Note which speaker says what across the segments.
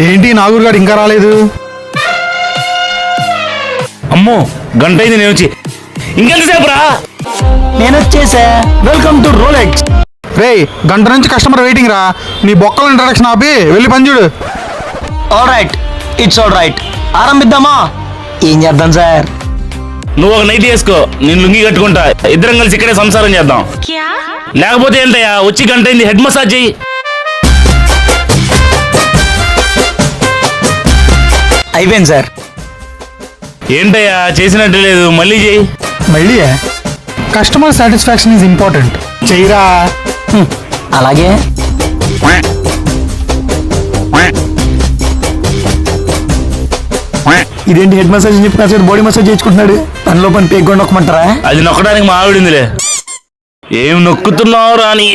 Speaker 1: ఏంటి నాగూర్ గారు ఇంకా రాలేదు?
Speaker 2: అమ్మో గంట అయింది నేను వచ్చి. ఇంకెంతసేపు రా?
Speaker 3: నేను వచ్చేసా. Welcome to Rolex.
Speaker 1: రేయ్ గంట నుంచి కస్టమర్ వెయిటింగ్ రా. నీ బొక్కల ఇంట్రడక్షన్ ఆపి వెళ్ళి పని చూడు.
Speaker 3: All right, it's all right. ఆరంభిద్దామా? ఏం చేద్దాం సార్?
Speaker 2: నువ్వు ఒక నైట్ వేసుకో, నేను లుంగి కట్టుకుంటా. ఇద్దరం కలిసి ఇక్కడే సంసారం చేద్దాం. లేకపోతే ఏంటయ్యా, వచ్చి గంట అయింది, హెడ్ మసాజ్ చెయ్యి.
Speaker 3: అయిపోయింది సార్.
Speaker 2: ఏంటయ్యా చేసినట్టు లేదు, మళ్ళీ చెయ్యి.
Speaker 1: మళ్ళీ కస్టమర్ సాటిస్ఫాక్షన్ ఈజ్ ఇంపార్టెంట్. చెయ్యరా.
Speaker 3: అలాగే. ఇదేంటి హెడ్ మసాజ్ చెప్పి కాసేపు బాడీ మసాజ్ చేసుకుంటున్నాడు? పనిలో పని పేగొండ నొక్కమంటారా?
Speaker 2: అది నొక్కడానికి మా ఆవిడిందిలే. ఏం నొక్కుతున్నావు రాని?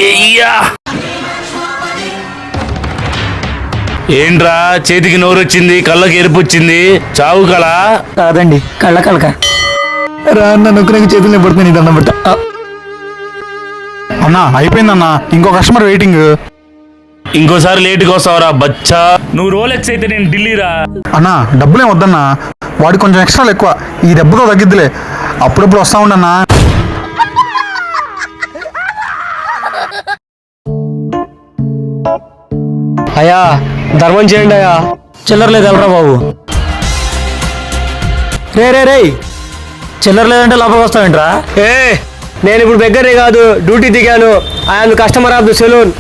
Speaker 2: ఏంట్రా చేతికి నోరు వచ్చింది, కళ్ళకి ఎరుపు వచ్చింది, చావు కళ?
Speaker 3: కాదండి, కళ్ళ కలక. రా అన్న, నొక్కునకి చేతులు పడుతుంది దండం బట్ట.
Speaker 1: అన్నా అయిపోయిందన్నా, ఇంకో కస్టమర్ వెయిటింగ్.
Speaker 2: ఇంకోసారి లేటుగా వస్తావురా బచ్చా. నువ్వు రోలెక్స్ అయితే నేను ఢిల్లీరా.
Speaker 1: అన్నా డబ్బులేం వద్దన్నా, వాడి కొంచెం ఎక్స్ట్రాలు ఎక్కువ. ఈ దెబ్బతో తగ్గిద్దిలే, అప్పుడప్పుడు వస్తా ఉండన్నా.
Speaker 3: అయ్యా ధర్మం చేయండి అయ్యా. చిల్లర లేదు ఎవరా బాబు? రే రే రే, చిల్లర లేదంటే లోపలికి వస్తావేంట్రా? నేను ఇప్పుడు బెగ్గరే కాదు, డ్యూటీ దిగాను. I'm customer of the salon.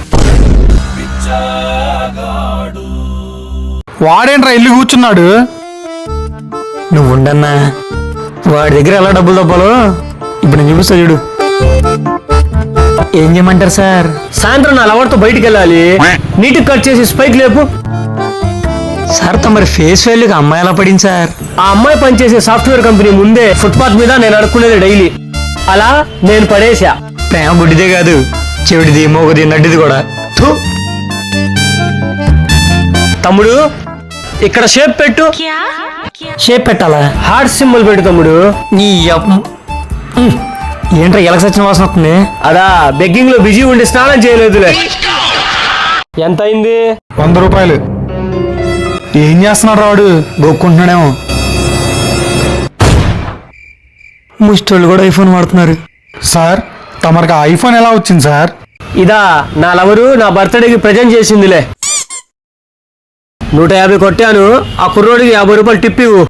Speaker 1: వాడేంట్రా ఇల్లు కూర్చున్నాడు?
Speaker 3: నువ్వు ఉండన్నా, వాడి దగ్గర ఎలా డబ్బులు దబ్బాలో ఇప్పుడు నేను చూపిస్తా చూడు. ఏం చేయమంటారు సార్? సాయంత్రం నా లవర్తో బయటికి వెళ్ళాలి. నీటికి కట్ చేసి స్పైక్ లేపు. సార్ తమరి ఫేస్ వాల్యూకి అమ్మాయి ఎలా పడింది సార్? ఆ అమ్మాయి పనిచేసే సాఫ్ట్వేర్ కంపెనీ ముందే ఫుట్పాత్ మీద నేను అడుక్కునేది డైలీ. అలా నేను పడేసా. ప్రేమ బుడ్డిదే కాదు, చెవిటిది, మోగది, నడ్డిది కూడా. తమ్ముడు ఇక్కడ షేప్ పెట్టు. షేప్ పెట్టాలా? హార్ట్ సింబల్ పెట్టు తమ్ముడు. నీ ఏంట్రా ఎలక సచ్చిన వాసన వస్తుంది? అదా బెగ్గింగ్ లో బిజీ ఉండి స్నానం చేయలేదులే. ఎంత అయింది?
Speaker 1: 100 రూపాయలు. ఏం చేస్తున్నాడు వాడు? గొక్కుంటున్నాడేమో.
Speaker 3: ముష్టోళ్ళు కూడా ఐఫోన్ వాడుతున్నారు.
Speaker 1: సార్ తమరికి ఐఫోన్ ఎలా వచ్చింది సార్?
Speaker 3: ఇదా నా లవరు నా బర్త్డేకి ప్రజెంట్ చేసిందిలే. 150 కొట్టాను. ఆ కుర్రోడికి 50 రూపాయలు టిప్ ఇవ్వు.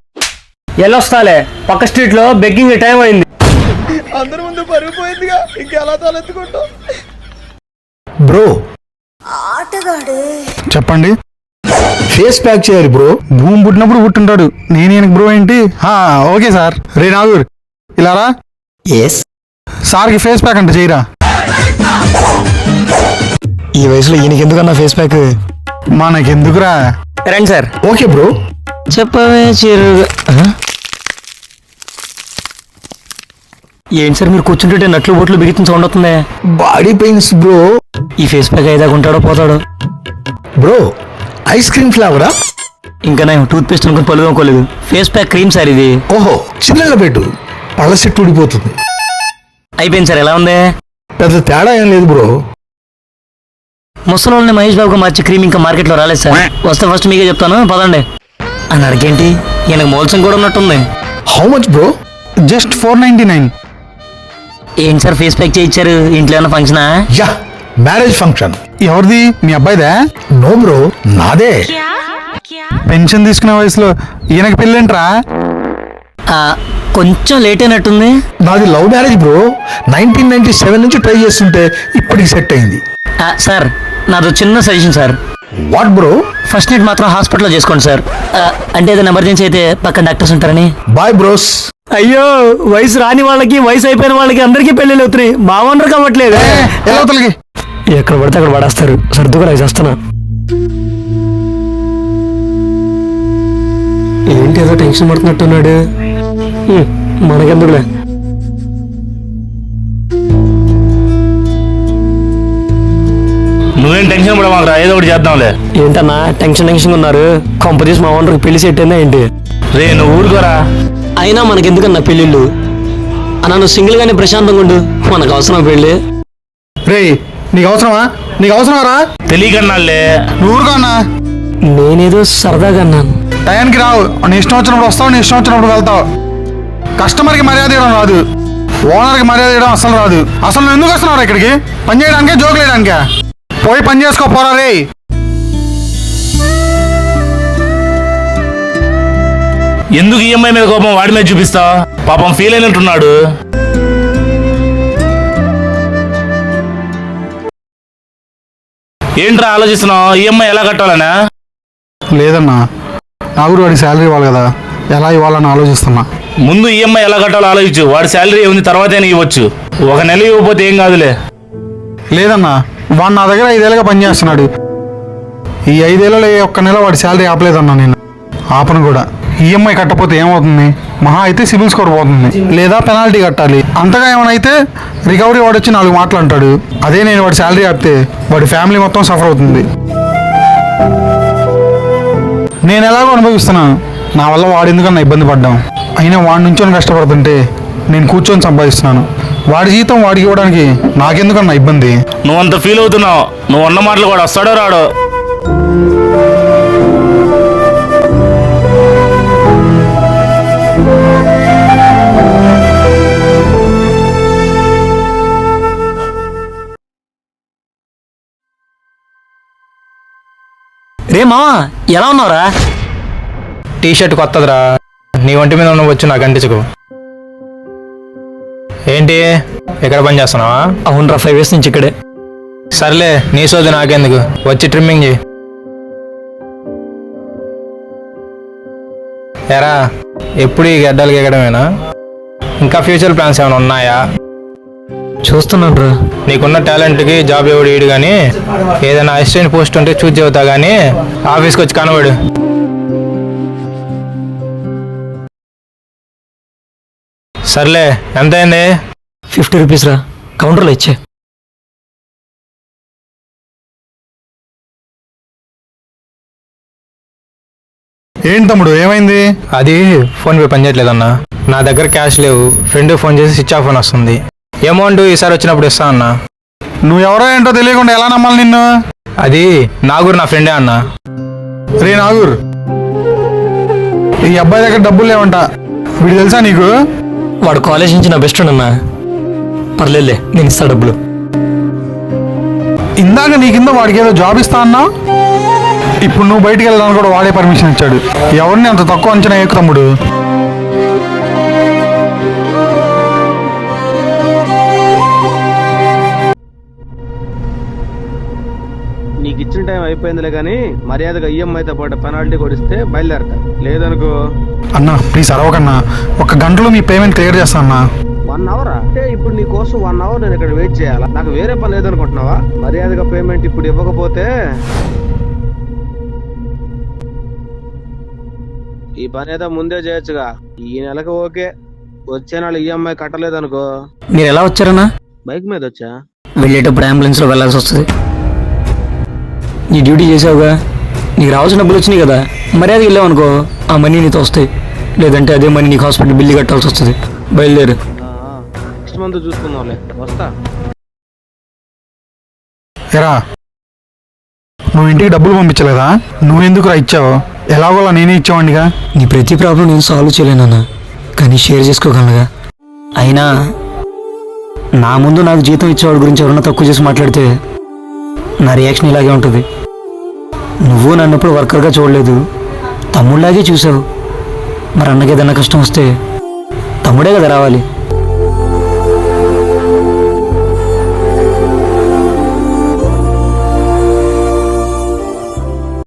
Speaker 3: ఎల్లొస్తాలే, పక్క స్ట్రీట్ లో బెగ్గింగ్ టైం అయింది.
Speaker 4: అందరి ముందు పరిగిపోయిందిగా, ఇంకెలా తలెత్తుకుంటావు?
Speaker 1: బ్రో చెప్పండి. ఫేస్ ప్యాక్ చేయాలి బ్రో. భూమి పుట్టినప్పుడు పుట్టింటాడు, నేను బ్రో ఏంటి? Okay sir. రే నాగూర్ ఇలా రా. సార్కి ఫేస్ ప్యాక్ అంటే చేయరా.
Speaker 3: ఈ వయసులో ఈయనకి ఎందుకన్నా ఫేస్ ప్యాక్?
Speaker 1: మనకెందుకురా.
Speaker 3: రండి సార్.
Speaker 1: Okay bro.
Speaker 3: చెప్పవే చిరుగా. ఏంటి సార్ మీరు కూర్చుంటుంటే నట్లు బొట్లు బిగిన సౌండ్ అవుతుంది?
Speaker 1: Body pains bro.
Speaker 3: ఈ ఫేస్ ప్యాక్ అయితే ఉంటాడో పోతాడు?
Speaker 1: బ్రో ఐస్ క్రీమ్ ఫ్లేవరా?
Speaker 3: ఇంకా నేను టూత్ పేస్ట్ అనుకుని పళ్ళు తోముకోలేదు. ఫేస్ ప్యాక్ క్రీమ్ సార్ ఇది.
Speaker 1: ఓహో చిన్నగా పెట్టు, పళ్ళ సెట్ ఊడిపోతుంది.
Speaker 3: అయిపోయింది సార్. ఎలా ఉంది?
Speaker 1: పెద్ద తేడా ఏం లేదు బ్రో.
Speaker 3: ముసలోళ్ళని మహేష్ బాబుగా మార్చి క్రీమ్ ఇంకా మార్కెట్లో రాలేదు సార్. వస్తే ఫస్ట్ మీకే చెప్తాను, పదండి. అని అడిగేంటి, ఈయనకు మోల్సం కూడా ఉన్నట్టుంది.
Speaker 1: How much bro? జస్ట్ 499.
Speaker 3: ఏంటి సార్ ఫేస్ ప్యాక్ చేయించారు? ఇంట్లో ఏమైనా ఫంక్షనా?
Speaker 1: Yeah, marriage function. ఎవరిది? మీ అబ్బాయిదా? నో బ్రో, నాదే. పెన్షన్ తీసుకునే వయసులో ఈయనకి పెళ్ళేంట్రా?
Speaker 3: కొంచెం లేట్ అయినట్టుంది.
Speaker 1: నాది లవ్ మ్యారేజ్ బ్రో. 1997 నుంచి ట్రై చేస్తుంటే ఇప్పటికి సెట్ అయింది.
Speaker 3: సార్ నాది చిన్న suggestion sir.
Speaker 1: What bro?
Speaker 3: First night మాత్రం హాస్పిటల్లో చేసుకోండి సార్. అంటే ఏదైనా ఎమర్జెన్సీ అయితే పక్కన డాక్టర్స్ ఉంటారని.
Speaker 1: Boy bros.
Speaker 3: అయ్యో వయసు రాని వాళ్ళకి, వయసు అయిపోయిన వాళ్ళకి అందరికీ పెళ్ళిళ్ళు అవుతున్నాయి. మా ఓనర్ కావట్లేదు. ఎక్కడ పడితే అక్కడ పడేస్తారు. సర్దుగా చేస్తున్నా. ఏంటి ఏదో టెన్షన్ పడుతున్నట్టున్నాడు. మనకెందుకులే.
Speaker 2: నువ్వేం టెన్షన్ పడమాకరా, ఏదో ఒకటి చేద్దాంలే.
Speaker 3: ఏంటన్నా టెన్షన్ ఉన్నారు? కంపెనీస్ మా ఓనర్కి పెళ్లి సెట్ అయిందా ఏంటి?
Speaker 2: రే నువ్వు ఊరుకోరా.
Speaker 3: అయినా మనకెందుకన్నా పెళ్ళిళ్ళు? అన్నా నువ్వు సింగిల్ గానే ప్రశాంతంగా ఉండు, మనకు అవసరం పెళ్ళి.
Speaker 1: రే నీకు అవసరమా? నీకు అవసరమా రా?
Speaker 2: తెలియకన్నాళ్లే.
Speaker 1: నువ్వు ఊరుకోన్నా.
Speaker 3: నేనేదో సరదాగా అన్నాను.
Speaker 1: టయానికి రావు, నీ ఇష్టం వచ్చినప్పుడు వస్తావు, నీ ఇష్టం వచ్చినప్పుడు వెళ్తావు. కస్టమర్కి మర్యాద ఇవ్వడం రాదు, ఓనర్కి మర్యాద ఇవ్వడం అసలు రాదు. అసలు నువ్వు ఎందుకు వస్తున్నావు ఇక్కడికి? పని చేయడానికే, జోకులు వేయడానికే? పోయి పని చేసుకో పోరా రే.
Speaker 2: ఎందుకు ఈఎంఐ మీద కోపం వాడి మీద చూపిస్తావు? పాపం ఫీల్ అయినట్టున్నాడు. ఏంట్రా ఆలోచిస్తున్నావు? ఈఎంఐ ఎలా కట్టాలనా?
Speaker 1: లేదన్నా, నాకు వాడికి శాలరీ ఇవ్వాలి కదా, ఎలా ఇవ్వాలని ఆలోచిస్తున్నా.
Speaker 2: ముందు ఈఎంఐ ఎలా కట్టాలో ఆలోచించు. వాడి శాలరీ ఉంది తర్వాతే ఇవ్వచ్చు. ఒక నెల ఇవ్వకపోతే ఏం కాదులే.
Speaker 1: లేదన్నా, వాడు నా దగ్గర 5 ఏళ్ళుగా పనిచేస్తున్నాడు. ఈ 5 ఏళ్ళలో ఏ ఒక్క నెల వాడి శాలరీ ఆపలేదన్నా. నేను ఆపను కూడా. ఈఎంఐ కట్టకపోతే ఏమవుతుంది? మహా అయితే సిబిల్ స్కోర్ పోతుంది, లేదా పెనాల్టీ కట్టాలి. అంతగా ఏమైనా అయితే రికవరీ వాడు వచ్చి 4 మాటలు అంటాడు. అదే నేను వాడి శాలరీ ఆపితే వాడి ఫ్యామిలీ మొత్తం సఫర్ అవుతుంది. నేను ఎలాగో అనుభవిస్తున్నాను. నా వల్ల వాడు ఎందుకన్నా ఇబ్బంది పడ్డాం. అయినా వాడి నుంచొని కష్టపడుతుంటే నేను కూర్చొని సంపాదిస్తున్నాను. వాడి జీతం వాడికి ఇవ్వడానికి నాకెందుకన్నా ఇబ్బంది?
Speaker 2: నువ్వు అంత ఫీల్ అవుతున్నావు. నువ్వు అన్న మాటలు కూడా వస్తాడో రాడో.
Speaker 3: రే మావా, ఎలా ఉన్నావురా?
Speaker 5: టీ షర్ట్ కొత్తదిరా, నీ ఒంటి మీద ఉన్న వచ్చు నాకు అంటించుకో. ఏంటి ఎక్కడ పని చేస్తున్నావా?
Speaker 3: అవునరా, 5 years నుంచి ఇక్కడే.
Speaker 5: సర్లే, నీ సోది నాకెందుకు, వచ్చి ట్రిమ్మింగ్ చేయి. ఎరా, ఎప్పుడు ఈ గడ్డలు గెగడమేనా? ఇంకా ఫ్యూచర్ ప్లాన్స్ ఏమైనా ఉన్నాయా?
Speaker 3: చూస్తున్నాను రా.
Speaker 5: నీకున్న టాలెంట్కి జాబ్ ఎవడు ఈడు కానీ, ఏదైనా అసిస్టెంట్ పోస్ట్ ఉంటే చూసి చెబుతా కానీ ఆఫీస్కి వచ్చి కనబడు. సర్లే, ఎంత అయింది?
Speaker 3: 50 రూపీస్ రా, కౌంటర్లో ఇచ్చే.
Speaker 1: ఏంటి తమ్ముడు, ఏమైంది?
Speaker 5: అది ఫోన్పే పనిచేయట్లేదన్నా. నా దగ్గర క్యాష్ లేవు. ఫ్రెండ్ ఫోన్ చేసి స్విచ్ ఆఫ్ అని వస్తుంది. అమౌంట్ ఈసారి వచ్చినప్పుడు ఇస్తా అన్నా.
Speaker 1: నువ్వు ఎవరో ఏంటో తెలియకుండా ఎలా నమ్మాలి నిన్ను?
Speaker 5: అది నాగూరు, నా ఫ్రెండే అన్నా.
Speaker 1: రే నాగూర్, ఈ అబ్బాయి దగ్గర డబ్బులు లేవంట. వీడు తెలుసా నీకు?
Speaker 3: వాడు కాలేజ్ నుంచి నా బెస్ట్ ఫ్రెండ్ అన్నా. పర్లేదులే, నేను ఇస్తా డబ్బులు.
Speaker 1: ఇందాక నీ కింద వాడికి ఏదో జాబ్ ఇస్తా అన్నా. ఇప్పుడు నువ్వు బయటికి వెళ్ళడానికి కూడా వాడే పర్మిషన్ ఇచ్చాడు. ఎవరిని అంత తక్కువ అంచనా వేయకు తమ్ముడు.
Speaker 4: నీకు ఇచ్చిన టైం అయిపోయిందిలే కానీ మర్యాదగా ఈఎంఐతో పాటు పెనాల్టీ కొడిస్తే బయలుదేరతా. లేదనుకో.
Speaker 1: అన్నా ప్లీజ్ అరవకన్నా, 1 గంటలో మీ పేమెంట్ క్లియర్ చేస్తా అన్నా.
Speaker 4: 1 అవరా? అంటే ఇప్పుడు నీ కోసం 1 అవర్ నేను ఇక్కడ వెయిట్ చేయాలా? నాకు వేరే పని లేదనుకుంటున్నావా? మర్యాదగా పేమెంట్ ఇప్పుడు ఇవ్వకపోతే ఈ పని ఏదో ముందే చేయొచ్చుగా. ఈ నెలకు ఓకే, వచ్చే నెల ఈఎంఐ కట్టలేదనుకో.
Speaker 3: మీరు ఎలా వచ్చారన్నా?
Speaker 4: బైక్ మీద వచ్చా.
Speaker 3: వెళ్ళేటప్పుడు అంబులెన్స్లో వెళ్ళాల్సి వస్తుంది. నీ డ్యూటీ చేసావుగా, నీకు రావాల్సిన డబ్బులు వచ్చినాయి కదా, మర్యాదకి వెళ్ళావనుకో ఆ మనీ నీతో వస్తాయి. లేదంటే అదే మనీ నీకు హాస్పిటల్ బిల్లు కట్టాల్సి వస్తుంది. బయలుదేరు.
Speaker 4: నెక్స్ట్ మంత్ చూసుకుందాంలే, వస్తా.
Speaker 1: ఎరా, నువ్వు ఇంటికి డబ్బులు పంపించలేదా? నువ్వెందుకురా ఇచ్చావు? ఎలాగోలా నేనే ఇచ్చావండిగా.
Speaker 3: నీ ప్రతి ప్రాబ్లం నేను సాల్వ్ చేయలేనన్నా, కానీ షేర్ చేసుకోగలనుగా. అయినా నా ముందు నాకు జీతం ఇచ్చేవాడి గురించి ఎవరన్నా తక్కువ చేసి మాట్లాడితే నా రియాక్షన్ ఇలాగే ఉంటుంది. నువ్వు నన్ను ఎప్పుడు వర్కర్గా చూడలేదు, తమ్ముళ్ళలాగే చూసావు. మరి అన్నకి ఏదన్నా కష్టం వస్తే తమ్ముడే కదా రావాలి.